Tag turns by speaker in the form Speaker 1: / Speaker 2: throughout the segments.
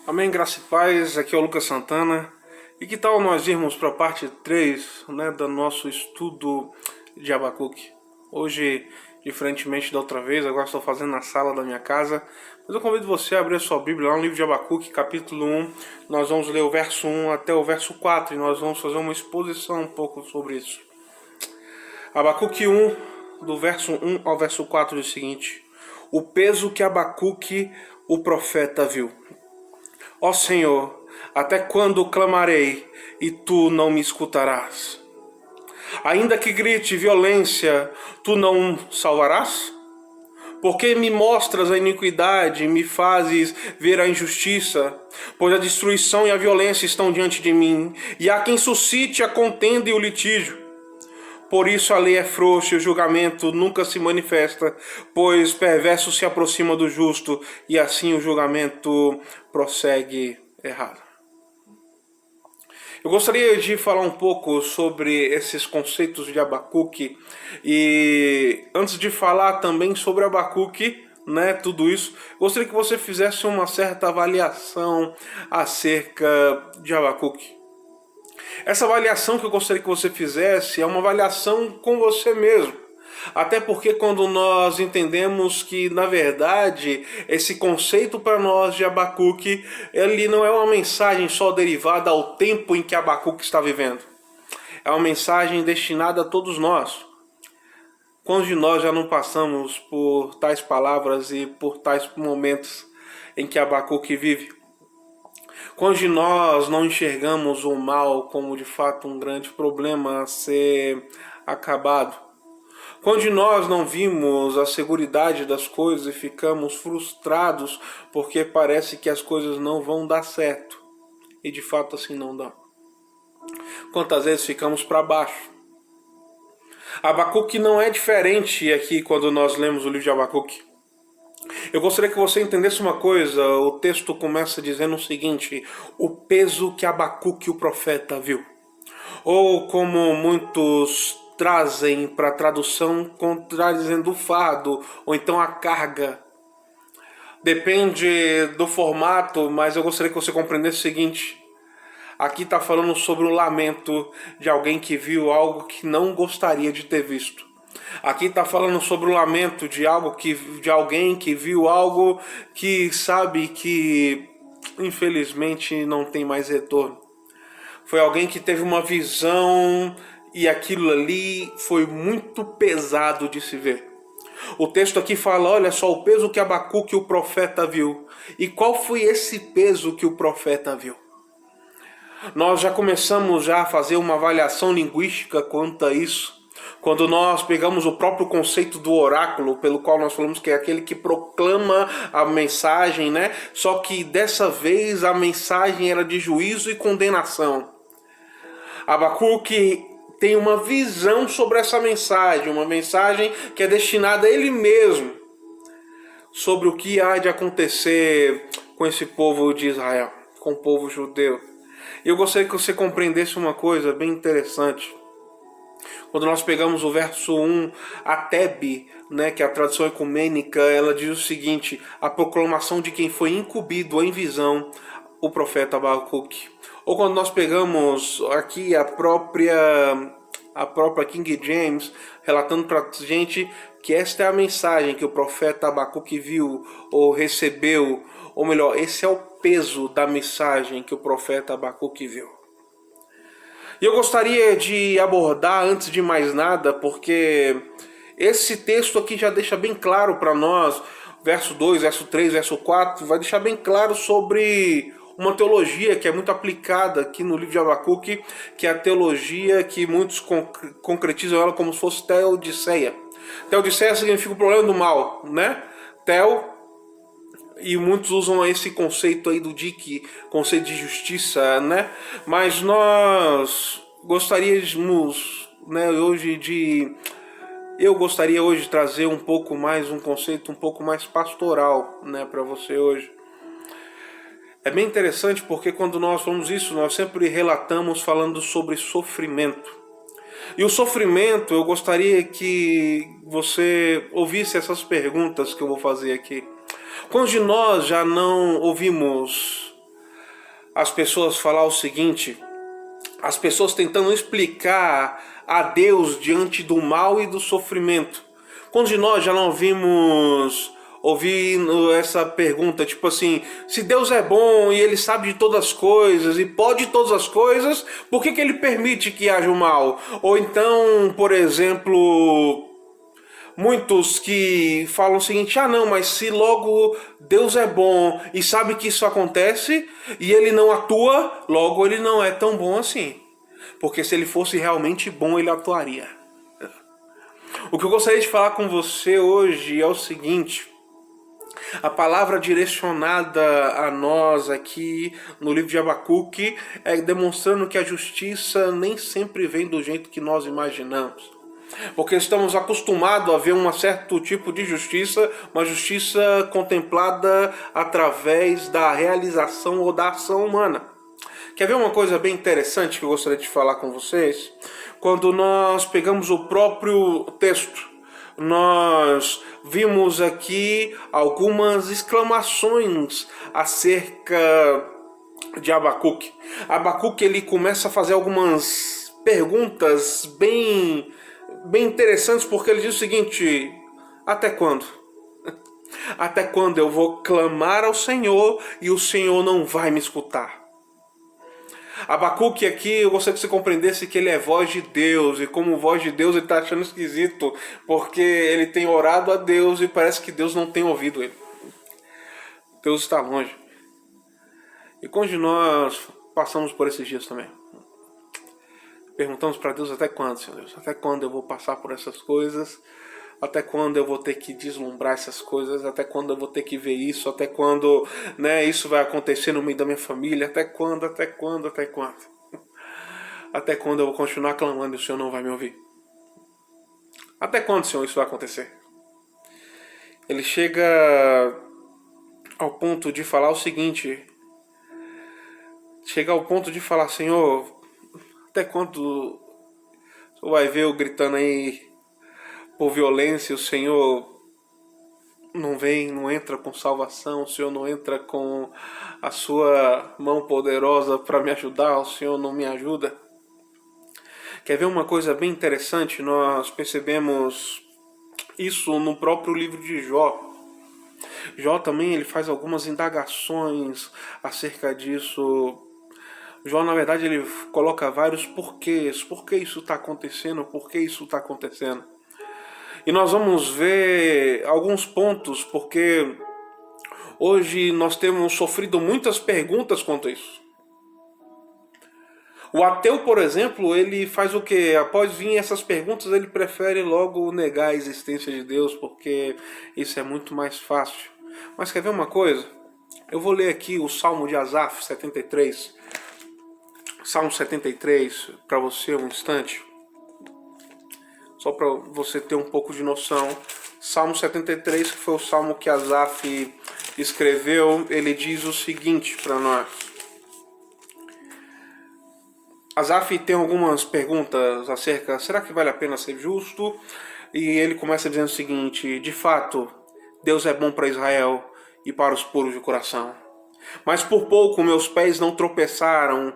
Speaker 1: Amém, graça e paz, aqui é o Lucas Santana. E que tal nós irmos para a parte 3, do nosso estudo de Abacuque? Hoje, diferentemente da outra vez, agora estou fazendo na sala da minha casa. Mas eu convido você a abrir a sua Bíblia lá no livro de Abacuque, capítulo 1. Nós vamos ler o verso 1 até o verso 4 e nós vamos fazer uma exposição um pouco sobre isso. Abacuque 1, do verso 1 ao verso 4, diz o seguinte: o peso que Abacuque, o profeta, viu. Ó Senhor, até quando clamarei e tu não me escutarás? Ainda que grite violência, tu não salvarás? Porque me mostras a iniquidade e me fazes ver a injustiça? Pois a destruição e a violência estão diante de mim, e há quem suscite a contenda e o litígio. Por isso a lei é frouxa e o julgamento nunca se manifesta, pois perverso se aproxima do justo, e assim o julgamento prossegue errado. Eu gostaria de falar um pouco sobre esses conceitos de Abacuque, e antes de falar também sobre Abacuque, tudo isso, gostaria que você fizesse uma certa avaliação acerca de Abacuque. Essa avaliação que eu gostaria que você fizesse é uma avaliação com você mesmo. Até porque quando nós entendemos que, na verdade, esse conceito para nós de Abacuque, ele não é uma mensagem só derivada ao tempo em que Abacuque está vivendo. É uma mensagem destinada a todos nós. Quantos de nós já não passamos por tais palavras e por tais momentos em que Abacuque vive? Quantos de nós não enxergamos o mal como de fato um grande problema a ser acabado? Quantos de nós não vimos a seguridade das coisas e ficamos frustrados porque parece que as coisas não vão dar certo? E de fato assim não dá. Quantas vezes ficamos para baixo? Abacuque não é diferente aqui quando nós lemos o livro de Abacuque. Eu gostaria que você entendesse uma coisa. O texto começa dizendo o seguinte: o peso que Abacuque, o profeta, viu. Ou como muitos trazem para a tradução, contradizendo o fardo, ou então a carga. Depende do formato, mas eu gostaria que você compreendesse o seguinte: aqui está falando sobre o lamento de alguém que viu algo que não gostaria de ter visto. Aqui está falando sobre o lamento de alguém que viu algo que sabe que infelizmente não tem mais retorno. Foi alguém que teve uma visão e aquilo ali foi muito pesado de se ver. O texto aqui fala, olha só, o peso que Abacuque, o profeta, viu. E qual foi esse peso que o profeta viu? Nós já começamos a fazer uma avaliação linguística quanto a isso. Quando nós pegamos o próprio conceito do oráculo, pelo qual nós falamos que é aquele que proclama a mensagem, Só que dessa vez a mensagem era de juízo e condenação. Abacuque tem uma visão sobre essa mensagem, uma mensagem que é destinada a ele mesmo, sobre o que há de acontecer com esse povo de Israel, com o povo judeu. E eu gostaria que você compreendesse uma coisa bem interessante. Quando nós pegamos o verso 1, a Tebe, que é a tradução ecumênica, ela diz o seguinte: a proclamação de quem foi incumbido em visão, o profeta Abacuque. Ou quando nós pegamos aqui a própria King James, relatando para a gente que esta é a mensagem que o profeta Abacuque viu ou recebeu, ou melhor, esse é o peso da mensagem que o profeta Abacuque viu. E eu gostaria de abordar, antes de mais nada, porque esse texto aqui já deixa bem claro para nós, verso 2, verso 3, verso 4, vai deixar bem claro sobre uma teologia que é muito aplicada aqui no livro de Abacuque, que é a teologia que muitos concretizam ela como se fosse teodiceia. Teodiceia significa o problema do mal, e muitos usam esse conceito aí do Dick, conceito de justiça, Mas nós gostaríamos, eu gostaria hoje de trazer um pouco mais, um conceito um pouco mais pastoral, para você hoje. É bem interessante porque quando nós falamos isso, nós sempre relatamos falando sobre sofrimento. E o sofrimento, eu gostaria que você ouvisse essas perguntas que eu vou fazer aqui. Quantos de nós já não ouvimos as pessoas falar o seguinte, as pessoas tentando explicar a Deus diante do mal e do sofrimento. Quantos de nós já não ouvindo essa pergunta, tipo assim, se Deus é bom e Ele sabe de todas as coisas e pode todas as coisas, por que Ele permite que haja o mal? Ou então, por exemplo, muitos que falam o seguinte, não, mas se logo Deus é bom e sabe que isso acontece e Ele não atua, logo Ele não é tão bom assim. Porque se Ele fosse realmente bom, Ele atuaria. O que eu gostaria de falar com você hoje é o seguinte, a palavra direcionada a nós aqui no livro de Abacuque é demonstrando que a justiça nem sempre vem do jeito que nós imaginamos. Porque estamos acostumados a ver um certo tipo de justiça, uma justiça contemplada através da realização ou da ação humana. Quer ver uma coisa bem interessante que eu gostaria de falar com vocês? Quando nós pegamos o próprio texto, nós vimos aqui algumas exclamações acerca de Abacuque. Abacuque ele começa a fazer algumas perguntas bem interessantes, porque ele diz o seguinte, até quando? Até quando eu vou clamar ao Senhor e o Senhor não vai me escutar? Abacuque aqui, eu gostaria que você compreendesse que ele é voz de Deus, e como voz de Deus ele está achando esquisito, porque ele tem orado a Deus e parece que Deus não tem ouvido ele. Deus está longe. E quando nós passamos por esses dias também, perguntamos para Deus, até quando, Senhor Deus? Até quando eu vou passar por essas coisas? Até quando eu vou ter que deslumbrar essas coisas? Até quando eu vou ter que ver isso? Até quando, isso vai acontecer no meio da minha família? Até quando? Até quando? Até quando? Até quando eu vou continuar clamando e o Senhor não vai me ouvir? Até quando, Senhor, isso vai acontecer? Ele chega ao ponto de falar o seguinte. Chega ao ponto de falar, Senhor, até quando o Senhor vai ver eu gritando aí por violência, o Senhor não vem, não entra com salvação, o Senhor não entra com a sua mão poderosa para me ajudar, o Senhor não me ajuda. Quer ver uma coisa bem interessante? Nós percebemos isso no próprio livro de Jó. Jó também ele faz algumas indagações acerca disso. Jó, na verdade, ele coloca vários porquês. Por que isso está acontecendo? Por que isso está acontecendo? E nós vamos ver alguns pontos, porque hoje nós temos sofrido muitas perguntas quanto a isso. O ateu, por exemplo, ele faz o quê? Após vir essas perguntas, ele prefere logo negar a existência de Deus, porque isso é muito mais fácil. Mas quer ver uma coisa? Eu vou ler aqui o Salmo de Asaf, 73. Salmo 73, para você um instante. Só para você ter um pouco de noção. Salmo 73, que foi o salmo que Asaf escreveu, ele diz o seguinte para nós. Asaf tem algumas perguntas acerca, será que vale a pena ser justo? E ele começa dizendo o seguinte, de fato, Deus é bom para Israel e para os puros de coração. Mas por pouco meus pés não tropeçaram,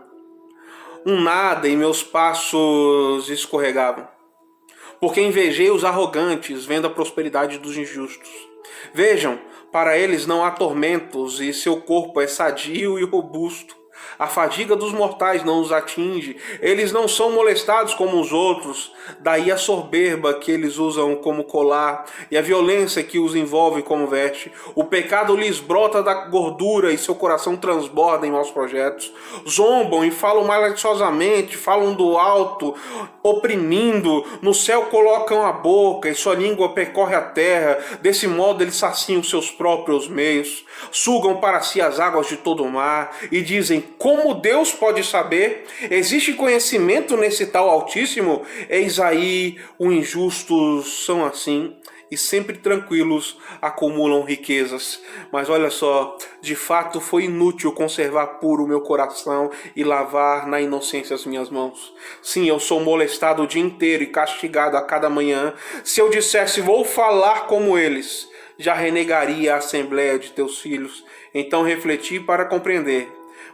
Speaker 1: nada e meus passos escorregavam. Porque invejei os arrogantes, vendo a prosperidade dos injustos. Vejam, para eles não há tormentos, e seu corpo é sadio e robusto. A fadiga dos mortais não os atinge, eles não são molestados como os outros, daí a soberba que eles usam como colar e a violência que os envolve como veste. O pecado lhes brota da gordura e seu coração transborda em maus projetos. Zombam e falam maliciosamente, falam do alto, oprimindo, no céu colocam a boca e sua língua percorre a terra, desse modo eles saciam seus próprios meios, sugam para si as águas de todo o mar e dizem, como Deus pode saber? Existe conhecimento nesse tal Altíssimo? Eis aí, os injustos são assim, e sempre tranquilos acumulam riquezas. Mas olha só, de fato foi inútil conservar puro o meu coração e lavar na inocência as minhas mãos. Sim, eu sou molestado o dia inteiro e castigado a cada manhã. Se eu dissesse, vou falar como eles, já renegaria a assembleia de teus filhos. Então refleti para compreender.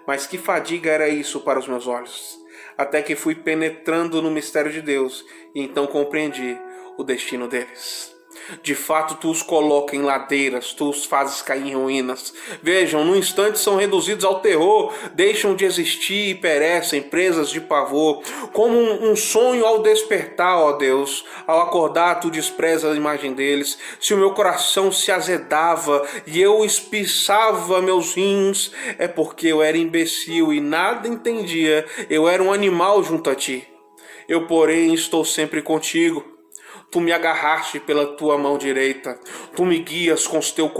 Speaker 1: Mas que fadiga era isso para os meus olhos, até que fui penetrando no mistério de Deus e então compreendi o destino deles. De fato, tu os coloca em ladeiras, tu os fazes cair em ruínas. Vejam, num instante são reduzidos ao terror, deixam de existir e perecem, presas de pavor. Como um sonho ao despertar, ó Deus, ao acordar, tu desprezas a imagem deles. Se o meu coração se azedava e eu espiçava meus rins, é porque eu era imbecil e nada entendia. Eu era um animal junto a ti. Eu, porém, estou sempre contigo. Tu me agarraste pela tua mão direita. Tu me guias com os teus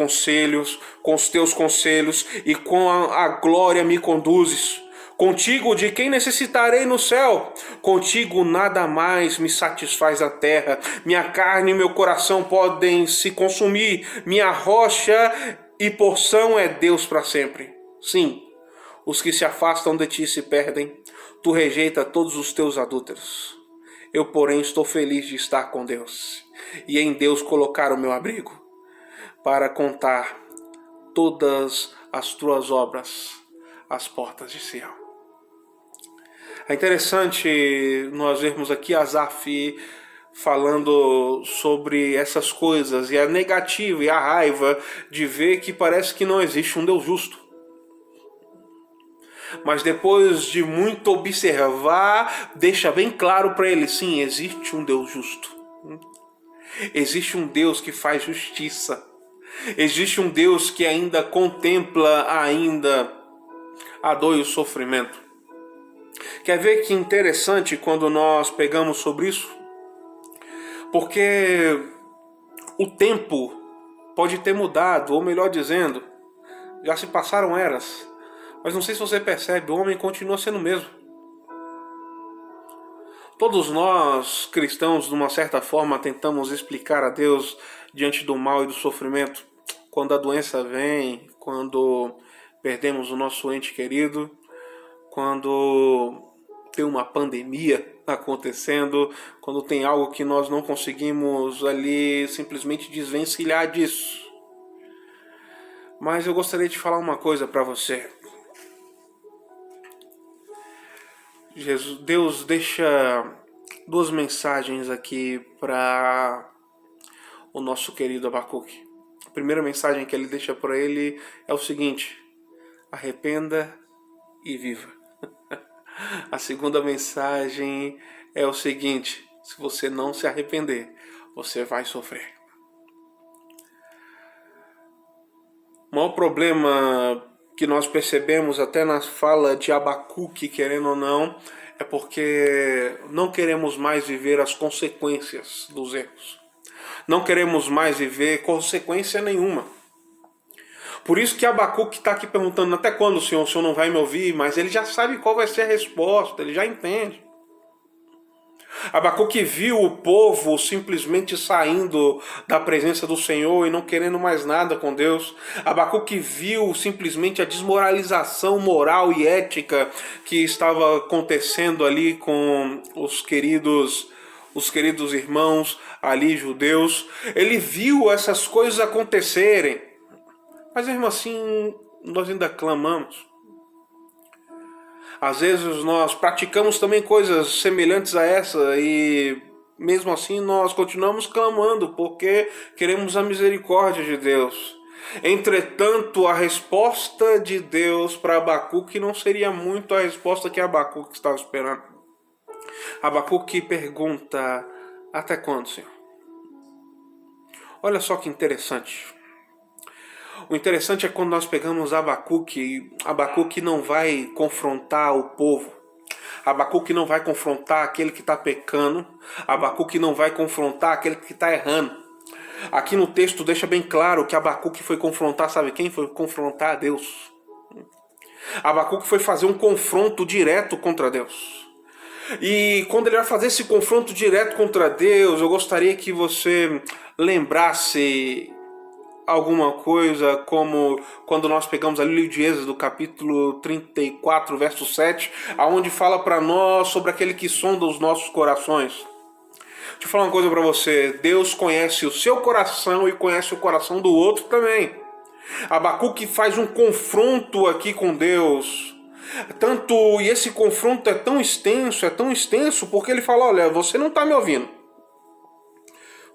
Speaker 1: conselhos e com a glória me conduzes. Contigo de quem necessitarei no céu? Contigo nada mais me satisfaz a terra. Minha carne e meu coração podem se consumir. Minha rocha e porção é Deus para sempre. Sim, os que se afastam de ti se perdem. Tu rejeita todos os teus adúlteros. Eu, porém, estou feliz de estar com Deus e em Deus colocar o meu abrigo para contar todas as tuas obras às portas de Sião. É interessante nós vermos aqui Asaf falando sobre essas coisas e a negativa e a raiva de ver que parece que não existe um Deus justo. Mas depois de muito observar, deixa bem claro para ele, sim, existe um Deus justo. Existe um Deus que faz justiça. Existe um Deus que ainda contempla a dor e o sofrimento. Quer ver que interessante quando nós pegamos sobre isso? Porque o tempo pode ter mudado, ou melhor dizendo, já se passaram eras. Mas não sei se você percebe, o homem continua sendo o mesmo. Todos nós, cristãos, de uma certa forma, tentamos explicar a Deus diante do mal e do sofrimento. Quando a doença vem, quando perdemos o nosso ente querido, quando tem uma pandemia acontecendo, quando tem algo que nós não conseguimos ali simplesmente desvencilhar disso. Mas eu gostaria de falar uma coisa para você. Deus deixa duas mensagens aqui para o nosso querido Abacuque. A primeira mensagem que ele deixa para ele é o seguinte: arrependa e viva. A segunda mensagem é o seguinte: se você não se arrepender, você vai sofrer. O maior problema que nós percebemos até na fala de Abacuque, querendo ou não, é porque não queremos mais viver as consequências dos erros. Não queremos mais viver consequência nenhuma. Por isso que Abacuque está aqui perguntando, até quando o senhor não vai me ouvir? Mas ele já sabe qual vai ser a resposta, ele já entende. Abacuque viu o povo simplesmente saindo da presença do Senhor e não querendo mais nada com Deus. Abacuque viu simplesmente a desmoralização moral e ética que estava acontecendo ali com os queridos irmãos ali judeus. Ele viu essas coisas acontecerem. Mas mesmo assim, nós ainda clamamos. Às vezes nós praticamos também coisas semelhantes a essa e mesmo assim nós continuamos clamando porque queremos a misericórdia de Deus. Entretanto, a resposta de Deus para Abacuque não seria muito a resposta que Abacuque estava esperando. Abacuque pergunta: até quando, Senhor? Olha só que interessante. O interessante é quando nós pegamos Abacuque não vai confrontar o povo. Abacuque não vai confrontar aquele que está pecando. Abacuque não vai confrontar aquele que está errando. Aqui no texto deixa bem claro que Abacuque foi confrontar, sabe quem? Foi confrontar a Deus. Abacuque foi fazer um confronto direto contra Deus. E quando ele vai fazer esse confronto direto contra Deus, eu gostaria que você lembrasse alguma coisa como quando nós pegamos ali o livro de Êxodo, capítulo 34, verso 7, aonde fala para nós sobre aquele que sonda os nossos corações. Deixa eu falar uma coisa para você: Deus conhece o seu coração e conhece o coração do outro também. Abacuque faz um confronto aqui com Deus. E esse confronto é tão extenso, porque ele fala, olha, você não está me ouvindo.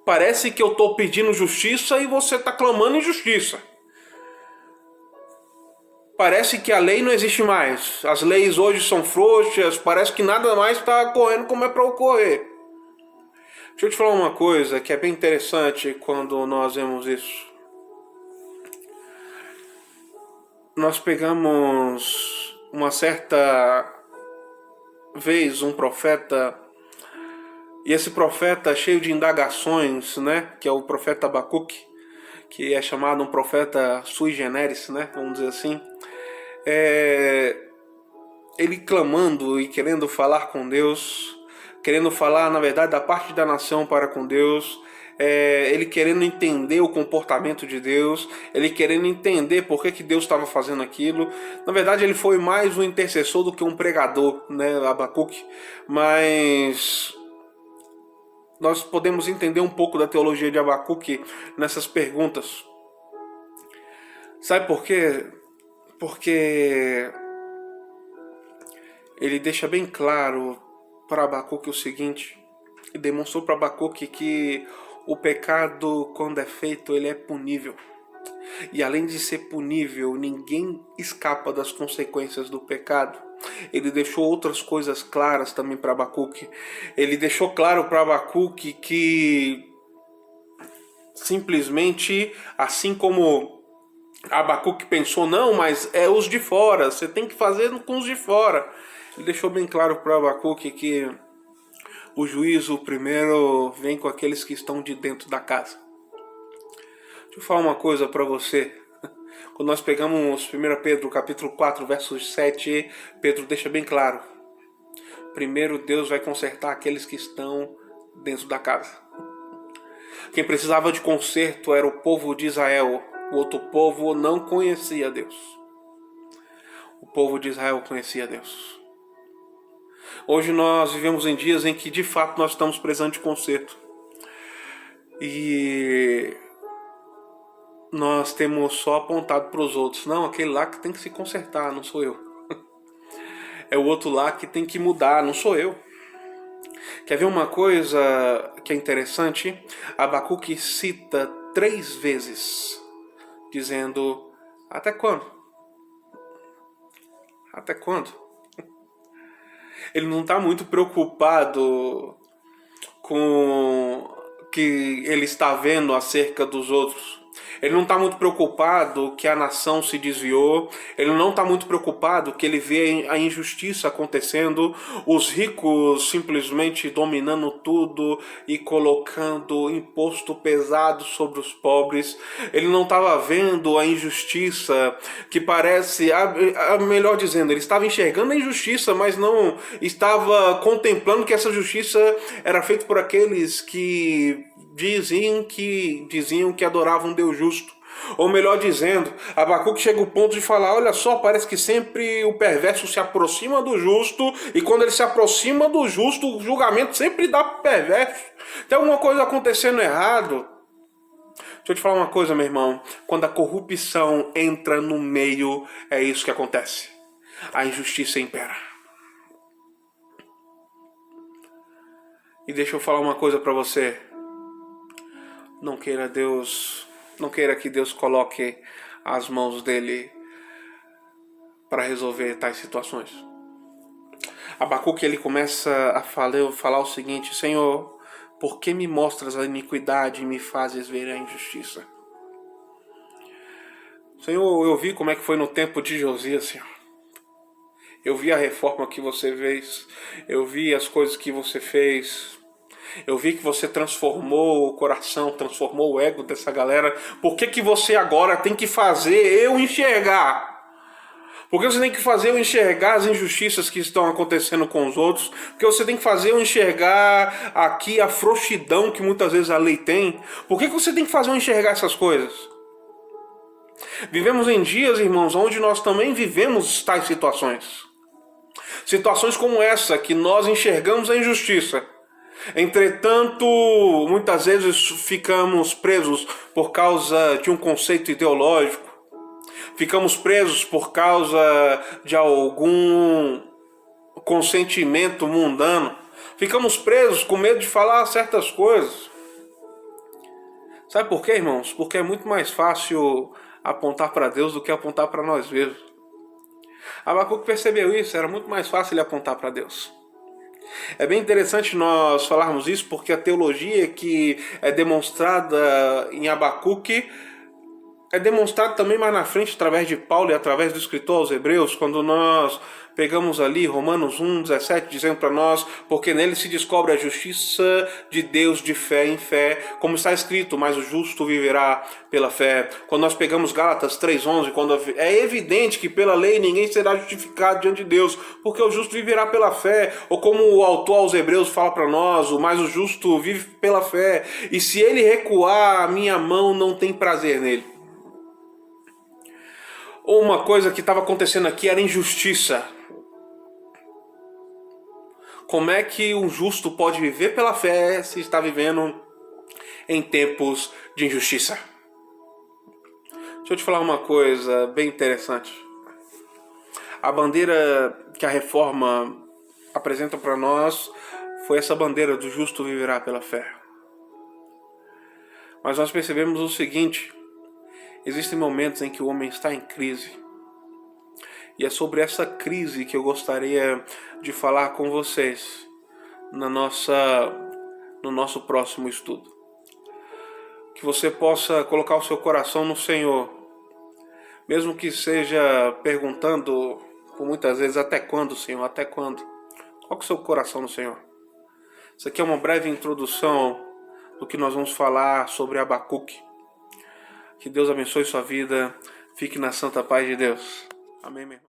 Speaker 1: Parece que eu estou pedindo justiça e você está clamando injustiça. Parece que a lei não existe mais. As leis hoje são frouxas, parece que nada mais está ocorrendo como é para ocorrer. Deixa eu te falar uma coisa que é bem interessante quando nós vemos isso. Nós pegamos uma certa vez um profeta, e esse profeta cheio de indagações, né, que é o profeta Abacuque, que é chamado um profeta sui generis, né, vamos dizer assim, ele clamando e querendo falar com Deus, querendo falar, na verdade, da parte da nação para com Deus, ele querendo entender o comportamento de Deus, ele querendo entender por que Deus estava fazendo aquilo. Na verdade, ele foi mais um intercessor do que um pregador, né, Abacuque, mas nós podemos entender um pouco da teologia de Abacuque nessas perguntas. Sabe por quê? Porque ele deixa bem claro para Abacuque o seguinte, e demonstrou para Abacuque que o pecado, quando é feito, ele é punível. E além de ser punível, ninguém escapa das consequências do pecado. Ele deixou outras coisas claras também para Abacuque. Ele deixou claro para Abacuque que simplesmente, assim como Abacuque pensou, não, mas é os de fora, você tem que fazer com os de fora. Ele deixou bem claro para Abacuque que o juízo primeiro vem com aqueles que estão de dentro da casa. Deixa eu falar uma coisa para você. Quando nós pegamos 1 Pedro capítulo 4, versos 7, Pedro deixa bem claro. Primeiro Deus vai consertar aqueles que estão dentro da casa. Quem precisava de conserto era o povo de Israel. O outro povo não conhecia Deus. O povo de Israel conhecia Deus. Hoje nós vivemos em dias em que de fato nós estamos precisando de conserto. E nós temos só apontado para os outros. Não, aquele lá que tem que se consertar, não sou eu. É o outro lá que tem que mudar, não sou eu. Quer ver uma coisa que é interessante? Abacuque cita 3 vezes, dizendo, até quando? Até quando? Ele não está muito preocupado com o que ele está vendo acerca dos outros. Ele não está muito preocupado que a nação se desviou. Ele não está muito preocupado que ele vê a injustiça acontecendo, os ricos simplesmente dominando tudo e colocando imposto pesado sobre os pobres. Ele não estava vendo a injustiça que parece, melhor dizendo, ele estava enxergando a injustiça, mas não estava contemplando que essa justiça era feita por aqueles que diziam que adoravam um Deus justo. Ou melhor dizendo, Abacuque chega ao ponto de falar, olha só, parece que sempre o perverso se aproxima do justo, e quando ele se aproxima do justo, o julgamento sempre dá para o perverso. Tem alguma coisa acontecendo errado? Deixa eu te falar uma coisa, meu irmão. Quando a corrupção entra no meio, é isso que acontece. A injustiça impera. E deixa eu falar uma coisa para você. Não queira que Deus coloque as mãos dele para resolver tais situações. Abacuque ele começa a falar o seguinte, Senhor, por que me mostras a iniquidade e me fazes ver a injustiça? Senhor, eu vi como é que foi no tempo de Josias, Senhor. Eu vi a reforma que você fez, eu vi as coisas que você fez. Eu vi que você transformou o coração, transformou o ego dessa galera. Por que você agora tem que fazer eu enxergar? Por que você tem que fazer eu enxergar as injustiças que estão acontecendo com os outros? Porque você tem que fazer eu enxergar aqui a frouxidão que muitas vezes a lei tem? Por que você tem que fazer eu enxergar essas coisas? Vivemos em dias, irmãos, onde nós também vivemos tais situações. Situações como essa, que nós enxergamos a injustiça. Entretanto, muitas vezes ficamos presos por causa de um conceito ideológico. Ficamos presos por causa de algum consentimento mundano. Ficamos presos com medo de falar certas coisas. Sabe por quê, irmãos? Porque é muito mais fácil apontar para Deus do que apontar para nós mesmos. Abacuque percebeu isso, era muito mais fácil ele apontar para Deus. É bem interessante nós falarmos isso, porque a teologia que é demonstrada em Abacuque é demonstrada também mais na frente através de Paulo e através do escritor aos Hebreus, quando nós pegamos ali Romanos 1:17, dizendo para nós: porque nele se descobre a justiça de Deus de fé em fé, como está escrito, mas o justo viverá pela fé. Quando nós pegamos Gálatas 3:11, quando é evidente que pela lei ninguém será justificado diante de Deus, porque o justo viverá pela fé, ou como o autor aos Hebreus fala para nós, mas o justo vive pela fé, e se ele recuar, a minha mão não tem prazer nele. Uma coisa que estava acontecendo aqui era injustiça. Como é que um justo pode viver pela fé se está vivendo em tempos de injustiça? Deixa eu te falar uma coisa bem interessante. A bandeira que a reforma apresenta para nós foi essa bandeira do justo viverá pela fé. Mas nós percebemos o seguinte: existem momentos em que o homem está em crise. E é sobre essa crise que eu gostaria de falar com vocês no nosso próximo estudo. Que você possa colocar o seu coração no Senhor, mesmo que seja perguntando por muitas vezes: até quando, Senhor? Até quando? Coloque o seu coração no Senhor. Isso aqui é uma breve introdução do que nós vamos falar sobre Abacuque. Que Deus abençoe sua vida. Fique na santa paz de Deus. Amém, meu irmão.